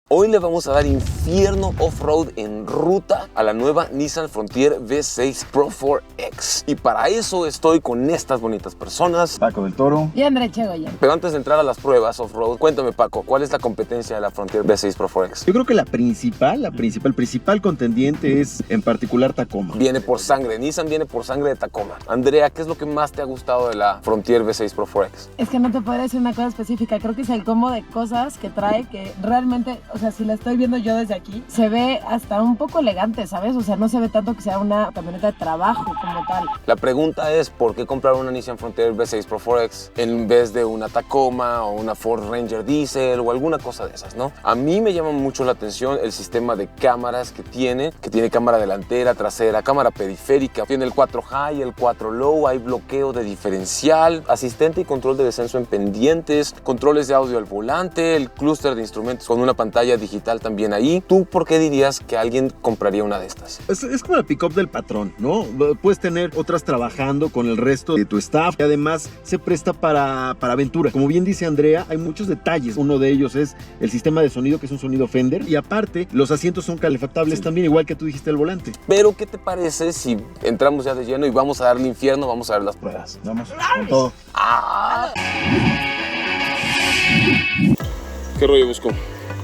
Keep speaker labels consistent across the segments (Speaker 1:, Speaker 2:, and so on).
Speaker 1: Hoy le vamos a dar infierno off-road en ruta a la nueva Nissan Frontier V6 Pro 4X. Y para eso estoy con estas bonitas personas.
Speaker 2: Paco del Toro.
Speaker 3: Y André Chegoyen.
Speaker 1: Pero antes de entrar a las pruebas off-road, cuéntame, Paco, ¿cuál es la competencia de la Frontier V6 Pro 4X?
Speaker 2: Yo creo que el principal contendiente es en particular Tacoma.
Speaker 1: Viene por sangre, Nissan viene por sangre de Tacoma. Andrea, ¿qué es lo que más te ha gustado de la Frontier V6 Pro 4X?
Speaker 3: Es que no te podría decir una cosa específica, creo que es el combo de cosas que trae que realmente, o sea, si la estoy viendo yo desde aquí, se ve hasta un poco elegante, ¿sabes? O sea, no se ve tanto que sea una camioneta de trabajo como tal.
Speaker 1: La pregunta es, ¿por qué comprar una Nissan Frontier V6 Pro 4X en vez de una Tacoma o una Ford Ranger Diesel o alguna cosa de esas, ¿no? A mí me llama mucho la atención el sistema de cámaras que tiene cámara delantera, trasera, cámara periférica, tiene el 4 High, el 4 Low, hay bloqueo de diferencial, asistente y control de descenso en pendientes, controles de audio al volante, el clúster de instrumentos con una pantalla digital también ahí. ¿Tú por qué dirías que alguien compraría una de estas?
Speaker 2: Es como la pick-up del patrón, ¿no? Puedes tener otras trabajando con el resto de tu staff y además se presta para aventura. Como bien dice Andrea, hay muchos detalles. Uno de ellos es el sistema de sonido, que es un sonido Fender, y aparte los asientos son calefactables también, igual que tú dijiste el volante.
Speaker 1: Pero ¿qué te parece si entramos ya de lleno y vamos a darle infierno, vamos a ver las pruebas?
Speaker 2: Vamos con todo.
Speaker 1: ¿Qué rollo, Busco?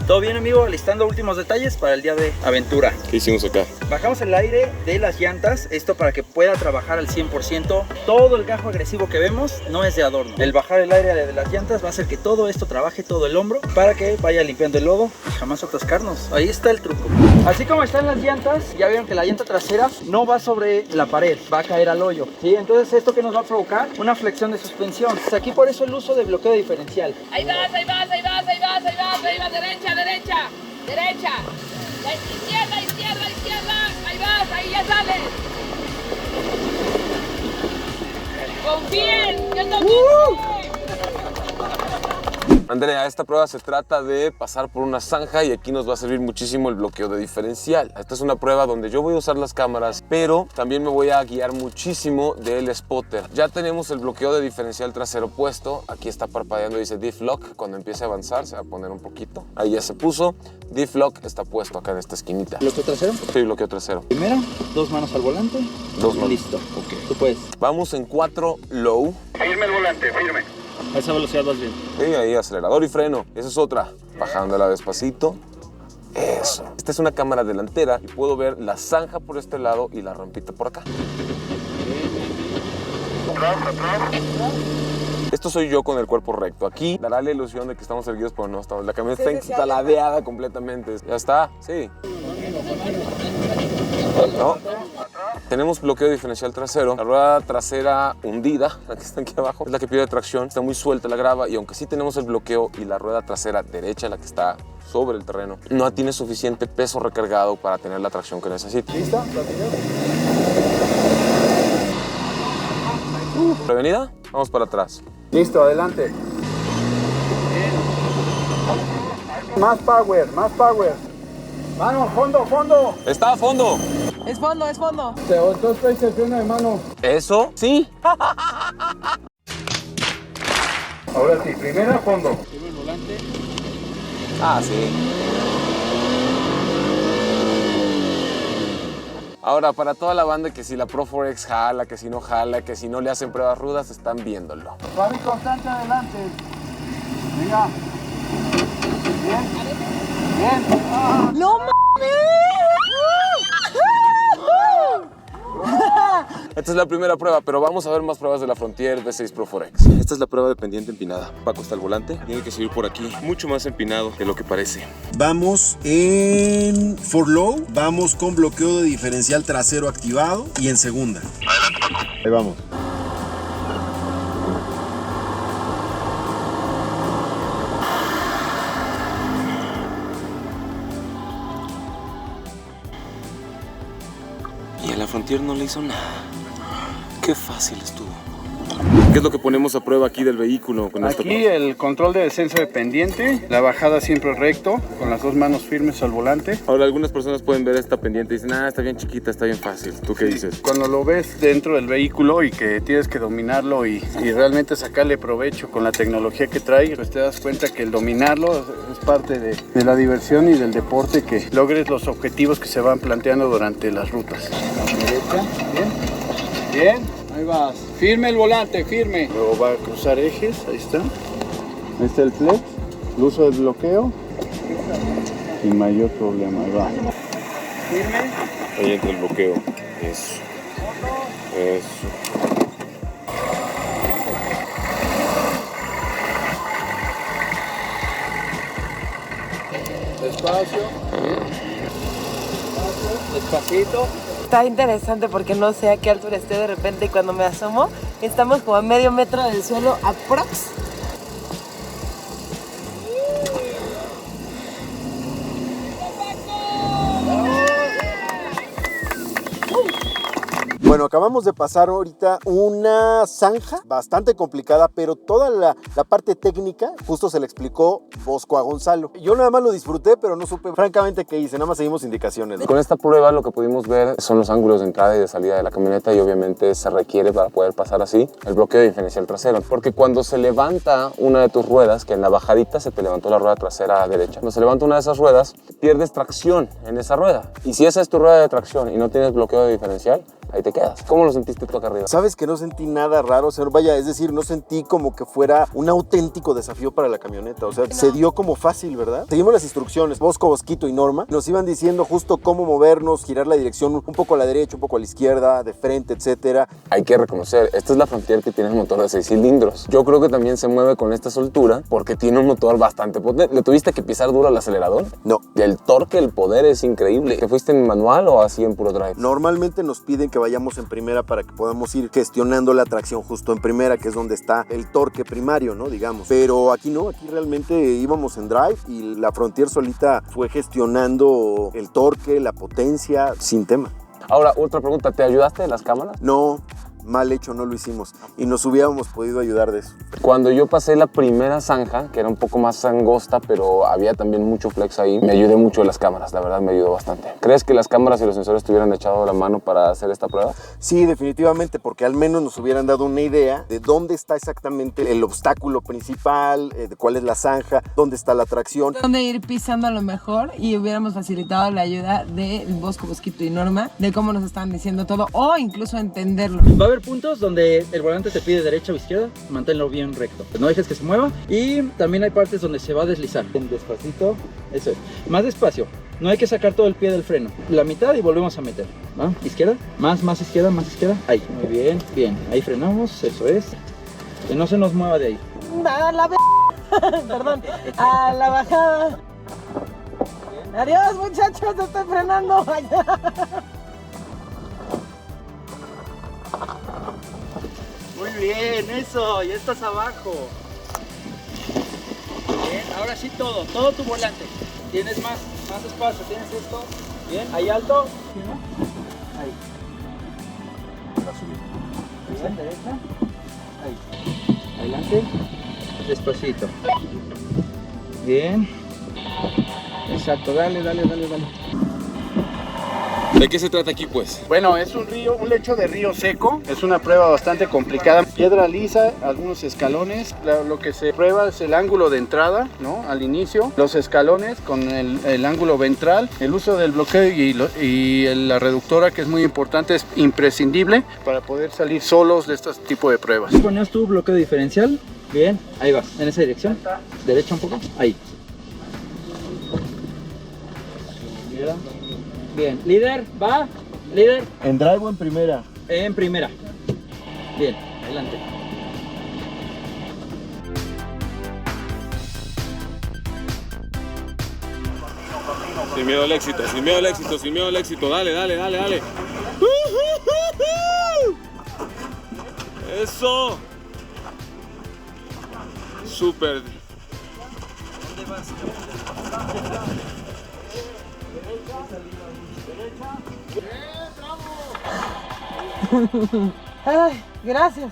Speaker 4: Todo bien, amigo, listando últimos detalles para el día de aventura.
Speaker 1: ¿Qué hicimos acá?
Speaker 4: Bajamos el aire de las llantas, esto para que pueda trabajar al 100%. Todo el gajo agresivo que vemos no es de adorno. El bajar el aire de las llantas va a hacer que todo esto trabaje todo el hombro para que vaya limpiando el lodo y jamás atascarnos. Ahí está el truco. Así como están las llantas, ya vieron que la llanta trasera no va sobre la pared, va a caer al hoyo, ¿sí? Entonces esto que nos va a provocar una flexión de suspensión. Entonces, aquí por eso el uso de bloqueo diferencial.
Speaker 5: Ahí vas, ahí vas, ahí vas, ahí vas, ahí vas, ahí vas, derecha, derecha, derecha, izquierda, izquierda, izquierda, ahí vas, ahí ya sales. Confíen, yo también.
Speaker 1: Andrea, esta prueba se trata de pasar por una zanja y aquí nos va a servir muchísimo el bloqueo de diferencial. Esta es una prueba donde yo voy a usar las cámaras, pero también me voy a guiar muchísimo del spotter. Ya tenemos el bloqueo de diferencial trasero puesto. Aquí está parpadeando, dice Diff Lock. Cuando empiece a avanzar se va a poner un poquito. Ahí ya se puso. Diff Lock está puesto acá en esta esquinita.
Speaker 4: ¿Bloqueo trasero?
Speaker 1: Sí, bloqueo trasero.
Speaker 4: Primera, 2 manos al volante.
Speaker 1: Dos manos.
Speaker 4: Listo. Ok. Tú puedes.
Speaker 1: Vamos en 4 Low.
Speaker 6: Firme el volante, firme.
Speaker 4: A esa velocidad vas bien.
Speaker 1: Sí, ahí acelerador y freno. Esa es otra. Bajándola despacito. Eso. Esta es una cámara delantera y puedo ver la zanja por este lado y la rampita por acá.
Speaker 6: Atrás, atrás.
Speaker 1: Esto soy yo con el cuerpo recto. Aquí dará la ilusión de que estamos erguidos, pero no estamos. La camioneta está instaladeada completamente. Ya está, sí. ¿No? Tenemos bloqueo diferencial trasero. La rueda trasera hundida, la que está aquí abajo, es la que pierde tracción. Está muy suelta la grava y aunque sí tenemos el bloqueo y la rueda trasera derecha, la que está sobre el terreno, no tiene suficiente peso recargado para tener la tracción que necesita.
Speaker 4: ¿Listo?
Speaker 1: ¿Prevenida? Vamos para atrás.
Speaker 4: Listo, adelante. Más power, más power. Mano, fondo, fondo.
Speaker 1: Está a fondo.
Speaker 3: Es fondo, es fondo.
Speaker 4: Entonces traes el freno de mano.
Speaker 1: ¿Eso? Sí.
Speaker 4: Ahora sí, primera, fondo.
Speaker 1: Ah, sí. Ahora, para toda la banda que si la Pro 4X jala, que si no jala, que si no le hacen pruebas rudas, están viéndolo.
Speaker 4: Suave y constante adelante. Venga. Bien. Bien. Ah.
Speaker 3: ¡No mames!
Speaker 1: Esta es la primera prueba, pero vamos a ver más pruebas de la Frontier V6 Pro 4X. Esta es la prueba de pendiente empinada. Paco está al volante. Tiene que subir por aquí, mucho más empinado de lo que parece.
Speaker 2: Vamos en 4 Low, vamos con bloqueo de diferencial trasero activado y en segunda.
Speaker 6: Adelante, Paco.
Speaker 2: Ahí vamos.
Speaker 1: Y a la Frontier no le hizo nada. Qué fácil estuvo. ¿Qué es lo que ponemos a prueba aquí del vehículo con esta
Speaker 7: Aquí
Speaker 1: prueba?
Speaker 7: el control de descenso de pendiente, la bajada siempre recto, con las dos manos firmes al volante.
Speaker 1: Ahora, algunas personas pueden ver esta pendiente y dicen, está bien chiquita, está bien fácil. ¿Tú qué dices?
Speaker 7: Cuando lo ves dentro del vehículo y que tienes que dominarlo y realmente sacarle provecho con la tecnología que trae, pues te das cuenta que el dominarlo es parte de la diversión y del deporte, que logres los objetivos que se van planteando durante las rutas. Derecha, bien, bien, ahí vas, firme el volante, firme. Luego va a cruzar ejes, ahí está. Ahí está el flex, el uso del bloqueo, sin mayor problema, ahí va. Firme.
Speaker 1: Ahí entra el bloqueo. Eso. Eso.
Speaker 7: Despacio, bien. Despacito.
Speaker 3: Está interesante porque no sé a qué altura esté de repente y cuando me asomo estamos como a medio metro del suelo aprox.
Speaker 2: Bueno, acabamos de pasar ahorita una zanja bastante complicada, pero toda la parte técnica justo se le explicó Bosco a Gonzalo. Yo nada más lo disfruté, pero no supe francamente qué hice, nada más seguimos indicaciones, ¿no?
Speaker 1: Con esta prueba lo que pudimos ver son los ángulos de entrada y de salida de la camioneta, y obviamente se requiere para poder pasar así el bloqueo diferencial trasero, porque cuando se levanta una de tus ruedas, que en la bajadita se te levantó la rueda trasera derecha, cuando se levanta una de esas ruedas, pierdes tracción en esa rueda, y si esa es tu rueda de tracción y no tienes bloqueo diferencial, ahí te quedas. ¿Cómo lo sentiste tú acá arriba?
Speaker 2: Sabes que no sentí nada raro, o sea, vaya, es decir, no sentí como que fuera un auténtico desafío para la camioneta, o sea, se dio como fácil, ¿verdad? Seguimos las instrucciones, Bosco, Bosquito y Norma nos iban diciendo justo cómo movernos, girar la dirección un poco a la derecha, un poco a la izquierda, de frente, etcétera.
Speaker 1: Hay que reconocer, esta es la Frontier que tiene el motor de 6 cilindros. Yo creo que también se mueve con esta soltura porque tiene un motor bastante potente. ¿Le tuviste que pisar duro al acelerador?
Speaker 2: No.
Speaker 1: Y el torque, el poder es increíble. ¿Te fuiste en manual o así en puro drive?
Speaker 2: Normalmente nos piden que vayamos en primera para que podamos ir gestionando la tracción justo en primera, que es donde está el torque primario, ¿no? Digamos. Pero aquí no, aquí realmente íbamos en drive y la Frontier solita fue gestionando el torque, la potencia, sin tema.
Speaker 1: Ahora, otra pregunta, ¿te ayudaste de las cámaras?
Speaker 2: No, mal hecho, no lo hicimos y nos hubiéramos podido ayudar de eso.
Speaker 1: Cuando yo pasé la primera zanja, que era un poco más angosta, pero había también mucho flex ahí, me ayudé mucho de las cámaras, la verdad me ayudó bastante. ¿Crees que las cámaras y los sensores te hubieran echado la mano para hacer esta prueba?
Speaker 2: Sí, definitivamente, porque al menos nos hubieran dado una idea de dónde está exactamente el obstáculo principal, de cuál es la zanja, dónde está la tracción.
Speaker 3: Dónde ir pisando a lo mejor y hubiéramos facilitado la ayuda de Bosco, Bosquito y Norma de cómo nos estaban diciendo todo o incluso entenderlo.
Speaker 4: Va a haber puntos donde el volante te pide derecha o izquierda, manténlo bien recto. No dejes que se mueva y también hay partes donde se va a deslizar. Despacito, eso es. Más despacio, no hay que sacar todo el pie del freno. La mitad y volvemos a meter. ¿Va? Izquierda, más izquierda, más izquierda. Ahí, muy bien, bien. Ahí frenamos, eso es. Que no se nos mueva de ahí.
Speaker 3: A la perdón, a la bajada. Adiós muchachos, estoy frenando.
Speaker 4: Muy bien, eso, ya estás abajo. Bien, ahora sí todo tu volante. Tienes más espacio, tienes esto. Bien, ahí alto. Ahí. Bien, derecha. Ahí. Adelante. Despacito. Bien. Exacto, dale.
Speaker 1: ¿De qué se trata aquí, pues?
Speaker 7: Bueno, es un lecho de río seco, es una prueba bastante complicada. Piedra lisa, algunos escalones, lo que se prueba es el ángulo de entrada, ¿no? Al inicio, los escalones con el ángulo ventral, el uso del bloqueo y la reductora, que es muy importante, es imprescindible para poder salir solos de este tipo de pruebas.
Speaker 4: Pones tu bloqueo diferencial, bien, ahí vas, en esa dirección, derecha un poco, ahí. Bien, líder, va, líder.
Speaker 2: ¿En drive o en primera?
Speaker 4: En primera. Bien, adelante.
Speaker 1: Sin miedo al éxito, sin miedo al éxito, sin miedo al éxito. Dale. Eso. Súper.
Speaker 4: ¿Dónde vas?
Speaker 3: Ay, gracias.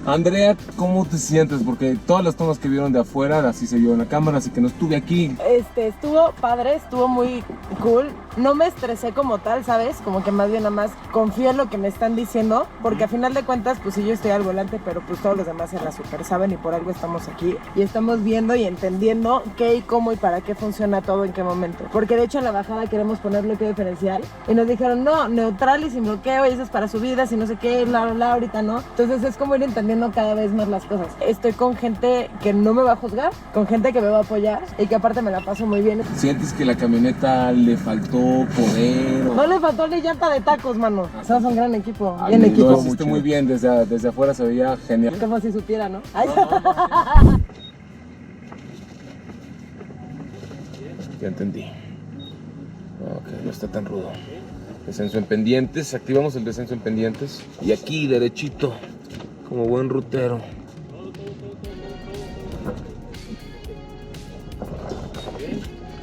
Speaker 1: Andrea, ¿cómo te sientes? Porque todas las tomas que vieron de afuera, así se vio en la cámara, así que no estuve aquí.
Speaker 3: Estuvo padre, estuvo muy cool. No me estresé como tal, ¿sabes? Como que más bien nada más confío en lo que me están diciendo, porque a final de cuentas, pues sí, yo estoy al volante, pero pues todos los demás en la super saben y por algo estamos aquí y estamos viendo y entendiendo qué y cómo y para qué funciona todo en qué momento. Porque de hecho en la bajada queremos poner bloqueo diferencial y nos dijeron, no, neutral y sin bloqueo, y eso es para subidas y no sé qué, ahorita no. Entonces es como ir entendiendo cada vez más las cosas. Estoy con gente que no me va a juzgar, con gente que me va a apoyar y que aparte me la paso muy bien.
Speaker 1: ¿Sientes que la camioneta le faltó poder?
Speaker 3: No le faltó ni llanta de tacos, mano. Somos un gran equipo,
Speaker 1: Ay,
Speaker 3: bien equipo.
Speaker 1: Lo hiciste muy bien, desde afuera se veía genial.
Speaker 3: Como si supiera, ¿no? Ay.
Speaker 1: Ya entendí. Ok, no está tan rudo. Descenso en pendientes, activamos el descenso en pendientes. Y aquí, derechito, como buen rutero.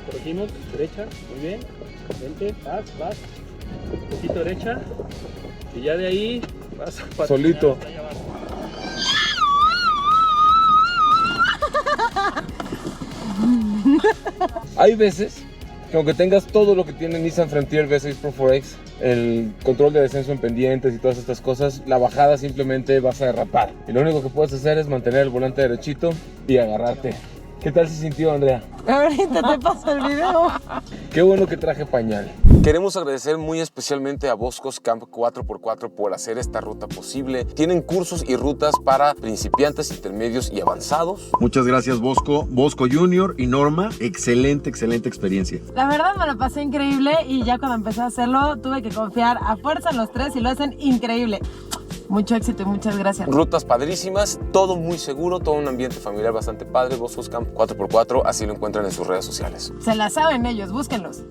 Speaker 8: Corregimos, derecha, muy bien. Vente, vas. Un poquito derecha. Y ya de ahí vas a patinar
Speaker 1: Solito.
Speaker 8: hasta allá abajo.
Speaker 1: Hay veces que aunque tengas todo lo que tiene Nissan Frontier V6 Pro 4X, el control de descenso en pendientes y todas estas cosas, la bajada simplemente vas a derrapar. Y lo único que puedes hacer es mantener el volante derechito y agarrarte. ¿Qué tal se sintió, Andrea?
Speaker 3: Ahorita te paso el video.
Speaker 1: Qué bueno que traje pañal. Queremos agradecer muy especialmente a Boscos Camp 4x4 por hacer esta ruta posible. Tienen cursos y rutas para principiantes, intermedios y avanzados.
Speaker 2: Muchas gracias, Bosco Junior y Norma. Excelente experiencia.
Speaker 3: La verdad me lo pasé increíble y ya cuando empecé a hacerlo tuve que confiar a fuerza en los tres y lo hacen increíble. Mucho éxito y muchas gracias.
Speaker 1: Rutas padrísimas, todo muy seguro, todo un ambiente familiar bastante padre. Boscos Camp 4x4, así lo encuentran en sus redes sociales.
Speaker 3: Se la saben ellos, búsquenlos.